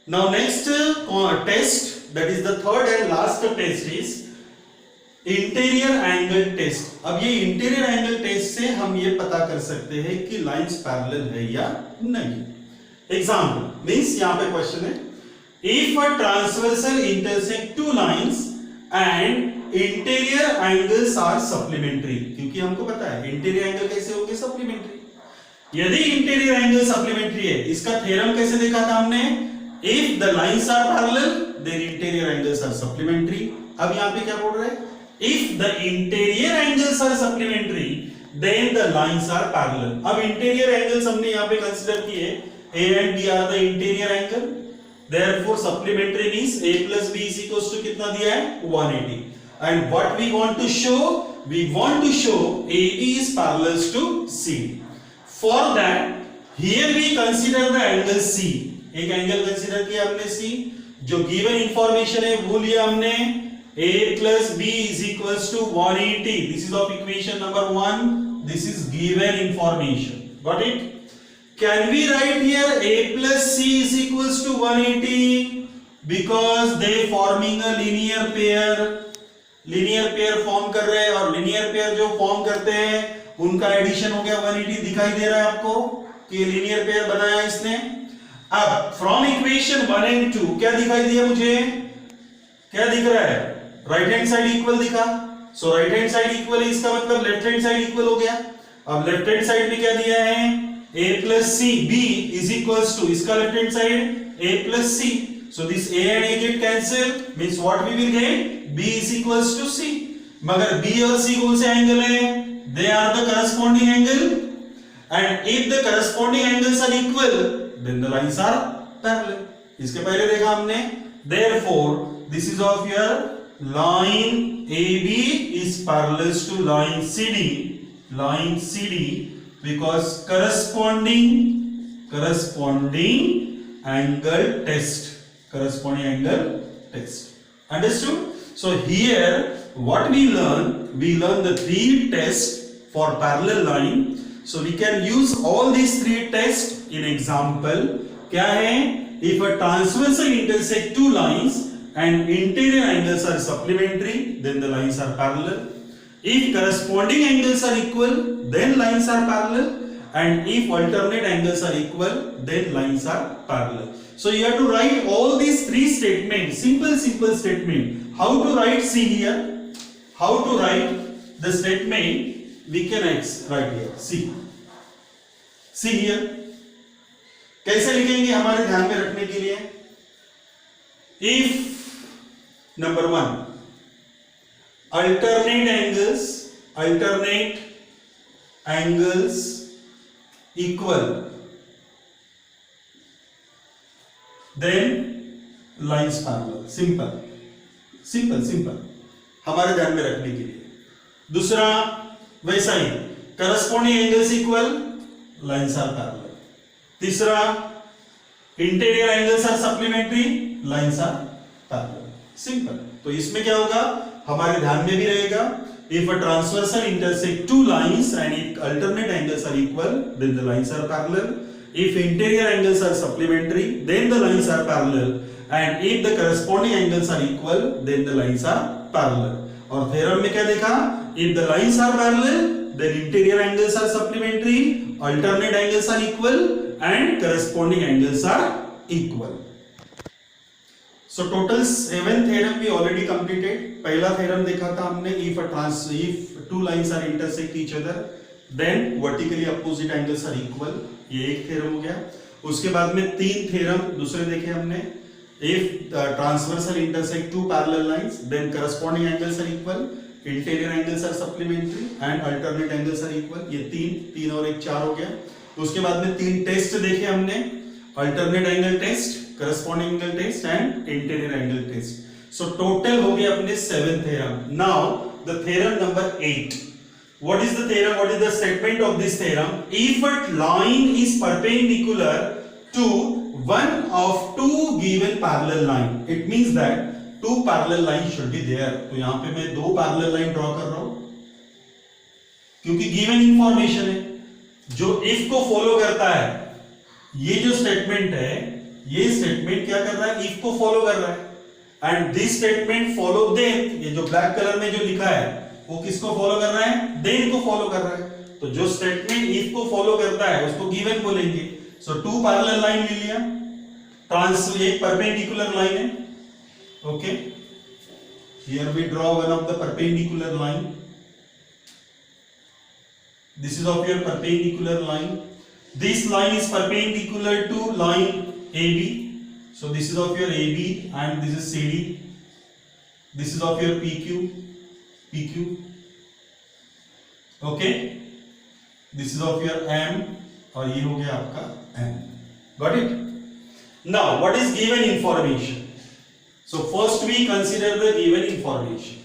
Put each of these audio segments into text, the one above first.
Now next test, that is the third and last test is interior angle test. अब ये interior angle test से हम ये पता कर सकते हैं कि लाइंस पैरेलल है या नहीं। एग्जाम्पल मींस यहां पे क्वेश्चन है, if a transversal intersect two lines and interior angles are supplementary, क्योंकि हमको पता है इंटीरियर एंगल कैसे होंगे, सप्लीमेंट्री। यदि इंटीरियर एंगल सप्लीमेंट्री है, इसका थ्योरम कैसे देखा था हमने, if the lines are parallel then interior angles are supplementary. अब यहां पे क्या बोल रहे हैं, if the interior angles are supplementary then the lines are parallel। अब interior angles हमने यहाँ पे consider किए, A and B are the interior angle, therefore supplementary means A plus B is equals to कितना दिया है 180। and what we want to show, we want to show AB is parallel to C। for that here we consider the angle C। एक angle consider किया हमने C, जो given information है वो लिया हमने A plus B is equals to 180। This is of equation number 1. This is given information. Got it? Can we write here A plus C is equals to 180 because they forming a linear pair। linear pair form कर रहे हैं और linear pair जो form करते हैं उनका addition हो गया 180। दिखाई दे रहा है आपको कि linear pair बनाया इसने। अब from equation 1 and 2 क्या दिखाई दिया मुझे, क्या दिख रहा है, राइट हैंड साइड इक्वल दिखा। सो राइट हैंड साइड इक्वल है, इसका मतलब लेफ्ट हैंड साइड इक्वल हो गया। अब लेफ्ट हैंड साइड में क्या दिया है, a plus c b is equals to इसका left hand side a plus c। so this a and a get cancel means what we will get, b is equals to c। मगर b और c कौन से angle है, they are the corresponding angle and if the corresponding angles are equal then the lines are parallel। इसके पहले देखा हमने, therefore this is of your line AB is parallel to line CD because corresponding angle test, understood? So here what we learn the three tests for parallel line। so we can use all these three tests in example। क्या है, if a transversal intersect two lines and interior angles are supplementary then the lines are parallel। if corresponding angles are equal then lines are parallel and if alternate angles are equal then lines are parallel। so you have to write all these three statements, simple statement। how to write, see here how to write the statement, we can write here, see here कैसे लिखेंगे हमारे ध्यान में रखने के लिए। if number 1 alternate angles equal then lines parallel। simple हमारे ध्यान में रखने के लिए। दूसरा वैसा ही corresponding angles equal lines are parallel। तीसरा interior angles are supplementary lines are parallel. Simple. तो इसमें क्या होगा, हमारे ध्यान में भी रहेगा, if a transversal intersect two lines and if alternate angles are equal then the lines are parallel। if interior angles are supplementary then the lines are parallel and if the corresponding angles are equal then the lines are parallel। और theorem में क्या देखा, if the lines are parallel then interior angles are supplementary, alternate angles are equal and corresponding angles are equal। so total 7 theorem we already completed। पहला theorem देखा था हमने, if two lines are intersect each other then vertically opposite angles are equal, ये एक theorem हो गया। उसके बाद में 3 theorem दूसरे देखे हमने, if transversal intersect two parallel lines then corresponding angles are equal, interior angles are supplementary and alternate angles are equal, ये 3 और 1 4 हो गया। उसके बाद में 3 टेस्ट देखे हमने, alternate angle test, corresponding angle test and interior angle test। so total हो गए अपने 7 theorem। now the theorem number 8, what is the theorem, what is the statement of this theorem, if a line is perpendicular to one of two given parallel line, it means that two parallel lines should be there। तो यहां पे मैं 2 parallel line draw कर रहा हूं क्योंकि given information है जो if को फॉलो करता है। ये जो स्टेटमेंट है ये स्टेटमेंट क्या कर रहा है, इफ को फॉलो कर रहा है, and this statement follow then, ये जो ब्लैक कलर में जो लिखा है वो किसको फॉलो कर रहा है, देन को फॉलो कर रहा है। तो जो स्टेटमेंट इफ को फॉलो करता है उसको गिवन बोलेंगे। सो टू पैरेलल लाइन ले लिया, एक परपेंडिकुलर लाइन है, okay, here we draw one of the perpendicular line, this is of your perpendicular line, this line is perpendicular to line AB, so this is of your AB and this is CD, this is of your PQ, okay, this is of your M और ये हो गया आपका N, got it? Now what is given information? So first we consider the given information.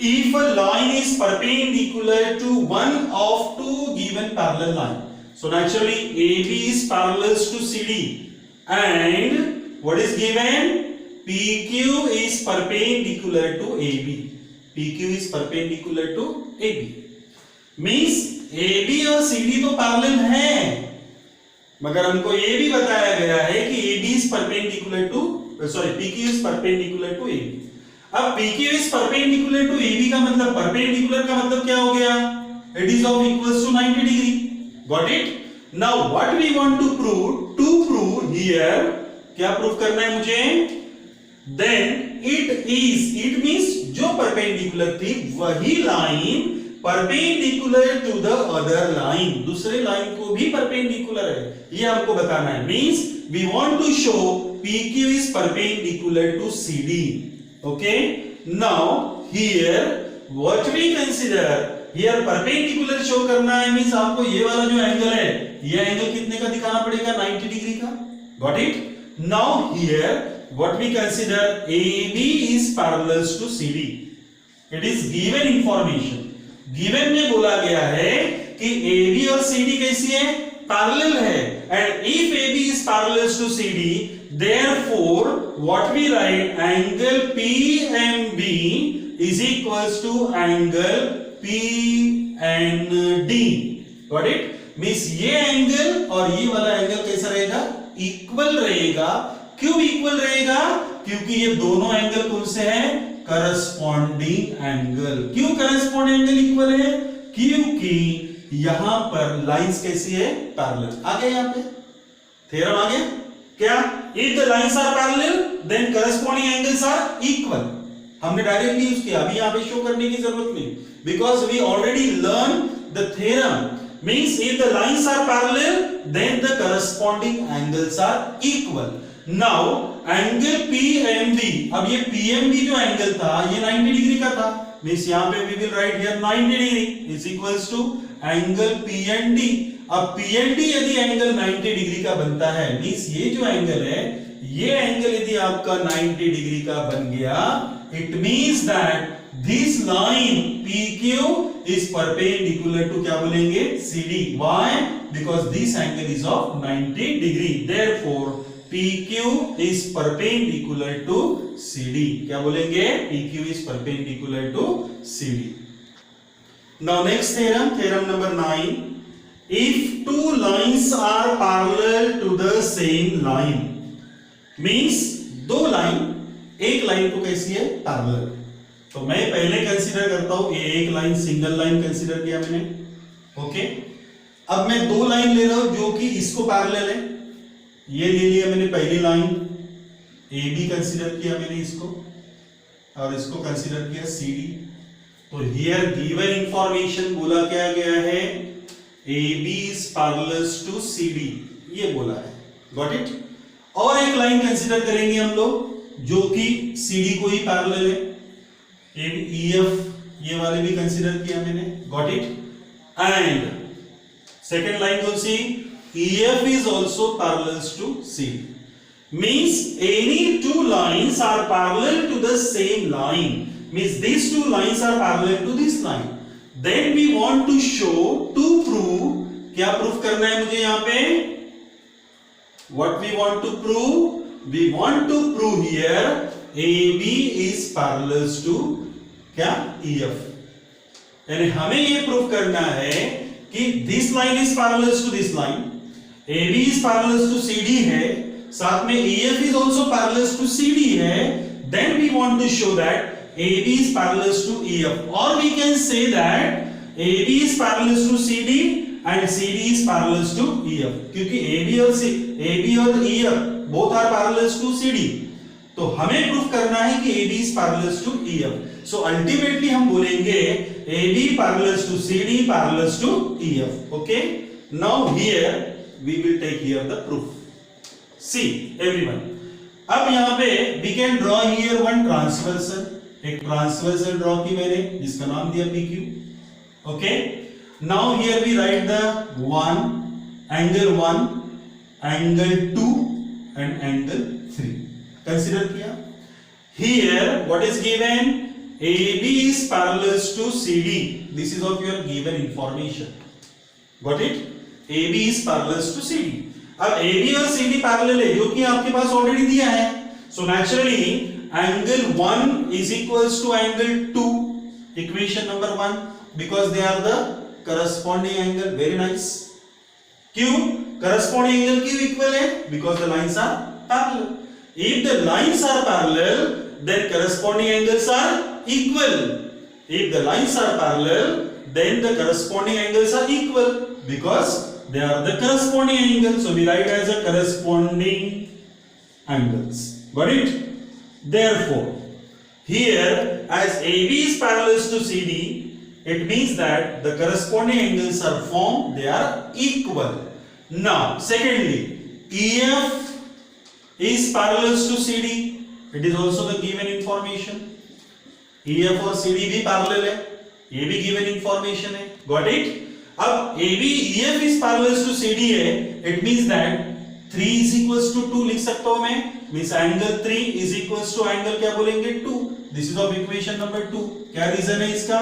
If a line is perpendicular to one of two given parallel line, so naturally AB is parallel to CD, and what is given? PQ is perpendicular to AB. PQ is perpendicular to AB. Means AB और CD तो parallel हैं, मगर हमको ये भी बताया गया है कि AB is perpendicular to, PQ is perpendicular to AB. अब PQ is perpendicular to AB का मतलब, perpendicular का मतलब क्या हो गया, it is of equals to 90 degree, got it? Now what we want to prove here, क्या प्रूव करना है मुझे, then it means जो perpendicular थी वही line perpendicular to the other line, दूसरे लाइन को भी perpendicular है, ये हमको बताना है। Means we want to show PQ is perpendicular to CD. Okay, now here what we consider, here perpendicular show करना है, means आपको ये वाला जो एंगल है, ये एंगल कितने का दिखाना पड़ेगा, 90 डिग्री का, got it? Now here what we consider, AB is parallel to CD, it is given information, given में बोला गया है कि AB और CD कैसी है, parallel है, and if AB is parallel to CD, therefore what we write, angle PMB is equals to angle PND, got it? Means ये एंगल और ये वाला एंगल कैसा रहेगा, इक्वल रहेगा। क्यों इक्वल रहेगा, क्योंकि ये दोनों एंगल कौन से हैं, करस्पॉन्डिंग एंगल। क्यों करस्पॉन्डिंग एंगल इक्वल है, क्योंकि यहां पर लाइंस कैसी है, पैरेलल। आ गया यहां पे थ्योरम आ गया क्या, if the lines are parallel then corresponding angles are equal, हमने डायरेक्टली यूज किया, अभी यहां पे शो करने की जरूरत नहीं, because we already learned the theorem, means if the lines are parallel then the corresponding angles are equal. Now angle PMB, अब ये PMB जो एंगल था ये 90 डिग्री का था, means यहां पे we will write here 90 degree is equals to angle PND। अब PND यदि एंगल 90 डिग्री का बनता है, मींस ये जो एंगल है, ये एंगल यदि आपका 90 डिग्री का बन गया, it means that this line PQ is perpendicular to, क्या बोलेंगे, CD। Why, because this angle is of 90 degree, therefore PQ is perpendicular to CD। क्या बोलेंगे, PQ is perpendicular to CD। Now next theorem, theorem number 9, if two lines are parallel to the same line, means दो line, एक line तो कैसी है, parallel. तो मैं पहले कंसीडर करता हूं, ये एक लाइन सिंगल लाइन कंसीडर किया मैंने, ओके। अब मैं दो लाइन ले रहा हूं जो कि इसको पैरेलल है, ये ले लिया मैंने पहली लाइन, AB कंसीडर किया मैंने इसको, और इसको कंसीडर किया CD। तो हियर गिवन इंफॉर्मेशन बोला क्या गया है, AB is parallel to CD, ये बोला है, got it? और एक लाइन कंसीडर करेंगे हम लोग जो कि CD को ही पैरेलल है, EF, ये वाले भी कंसीडर किया मैंने, got it? And second line कौन सी, EF is also parallel to CD, means any two lines are parallel to the same line, means these two lines are parallel to this line, then we want to show, to prove, क्या proof करना है मुझे यहां पे, what we want to prove, we want to prove here AB is parallel to क्या, EF, यानी हमें ये प्रूफ करना है कि this line is parallel to this line, AB is parallel to CD है, साथ में EF is also parallel to CD है, then we want to show that AB is parallel to EF, or we can say that AB is parallel to CD and CD is parallel to EF, क्योंकि AB और EF both are parallel to CD, तो हमें proof करना है कि AB is parallel to EF. So ultimately हम बोलेंगे AB parallel to CD parallel to EF. Okay? Now here we will take here the proof. See everyone. अब यहाँ पे we can draw here one transversal. एक transversal draw की मैंने जिसका नाम दिया PQ. Okay? Now here we write the angle 1, angle 2 and angle 3. Consider किया. Here what is given? AB is parallel to CD. This is of your given information. Got it? AB is parallel to CD. अब AB और CD parallel है जो कि आपके पास already दिया है. So naturally angle 1 is equals to angle 2. Equation number 1, because they are the corresponding angle. Very nice. क्यों corresponding angle क्यों equal है? Because the lines are parallel. If the lines are parallel, then corresponding angles are equal. If the lines are parallel, then the corresponding angles are equal because they are the corresponding angles. So we write as a corresponding angles. Got it? Therefore, here as AB is parallel to CD, it means that the corresponding angles are formed. They are equal. Now, secondly, EF is parallel to CD. It is also the given information. EF और CD भी parallel है, ये भी given information है. Got it? अब EF is parallel to CD है, it means that 3 is equals to 2 लिख सकता हूँ मैं. Means angle 3 is equals to angle क्या बोलेंगे 2. This is of equation number 2. क्या reason है इसका?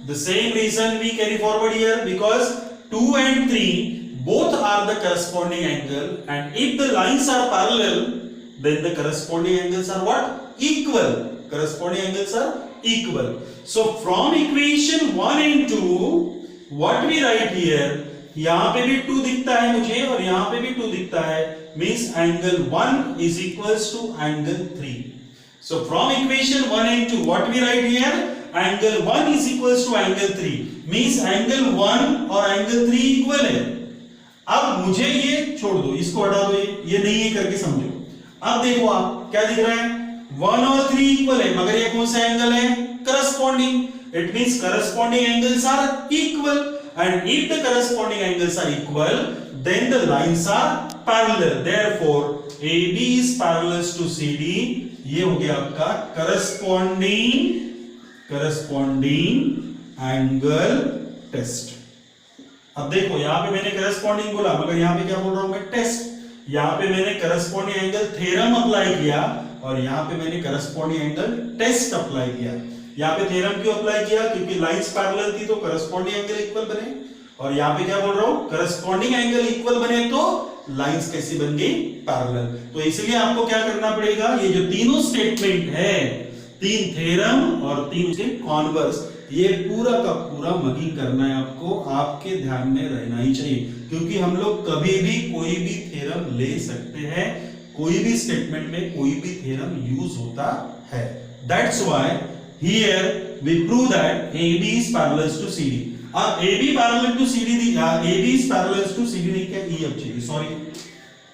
The same reason we carry forward here, because 2 and 3 both are the corresponding angle, and if the lines are parallel, then the corresponding angles are what? Equal. Corresponding angles are equal. So from equation 1 and 2, what we write here? यहाँ पे भी 2 दिखता है मुझे और यहाँ पे भी 2 दिखता है. Means angle 1 is equals to angle 3. So from equation 1 and 2, what we write here? Angle 1 is equals to angle 3. Means angle 1 और angle 3 equal है. अब मुझे ये छोड़ दो, इसको हटा दो, ये नहीं है करके समझो. अब देखो आप क्या दिख रहा है, 1 और 3 इक्वल है, मगर ये कौन सा एंगल है? Corresponding. It means corresponding angles are equal, and if the corresponding angles are equal, then the lines are parallel. Therefore AB is parallel to CD. ये हो गया आपका करस्पॉन्डिंग एंगल टेस्ट. अब देखो यहाँ पे मैंने करस्पॉन्डिंग बोला, मगर यहाँ पे क्या बोल रहा हूं मैं? टेस्ट. यहाँ पे मैंने करस्पॉन्डिंग एंगल थ्योरम अप्लाई किया और यहाँ पे मैंने करस्पॉन्डिंग एंगल टेस्ट अप्लाई किया. यहाँ पे थ्योरम क्यों अप्लाई किया? क्योंकि लाइंस पैरेलल थी तो करस्पॉन्डिंग एंगल इक्वल बने. और यहाँ पे क्या बोल रहा हूँ? करस्पॉन्डिंग एंगल इक्वल बने तो लाइंस कैसी बन गई? पैरेलल. तो इसलिए आपको क्या करना पड़ेगा? ये जो तीनों स्टेटमेंट है, 3 थ्योरम और 3 उसके कॉन्वर्स, ये पूरा का पूरा मगी करना है आपको. आपके ध्यान में रहना ही चाहिए, क्योंकि हम लोग कभी भी कोई भी थ्योरम ले सकते हैं, कोई भी स्टेटमेंट में कोई भी थ्योरम यूज होता है. That's why here we prove that AB is parallel to CD. अब AB parallel to CD AB is parallel to CD नहीं, क्या EF चाहिए, sorry.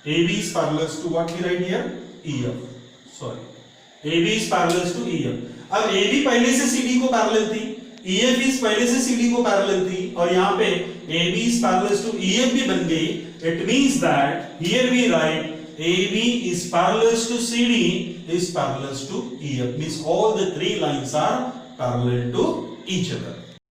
AB is parallel to what we write here? EF. Sorry, AB is parallel to EF. अब AB पहले से CD को parallel थी, EF is पहले से CD को पैरेलल थी, और यहाँ पे AB is parallel to EF भी बन गई. It means that here we write AB is parallel to CD is parallel to EF. Means all the 3 lines are parallel to each other.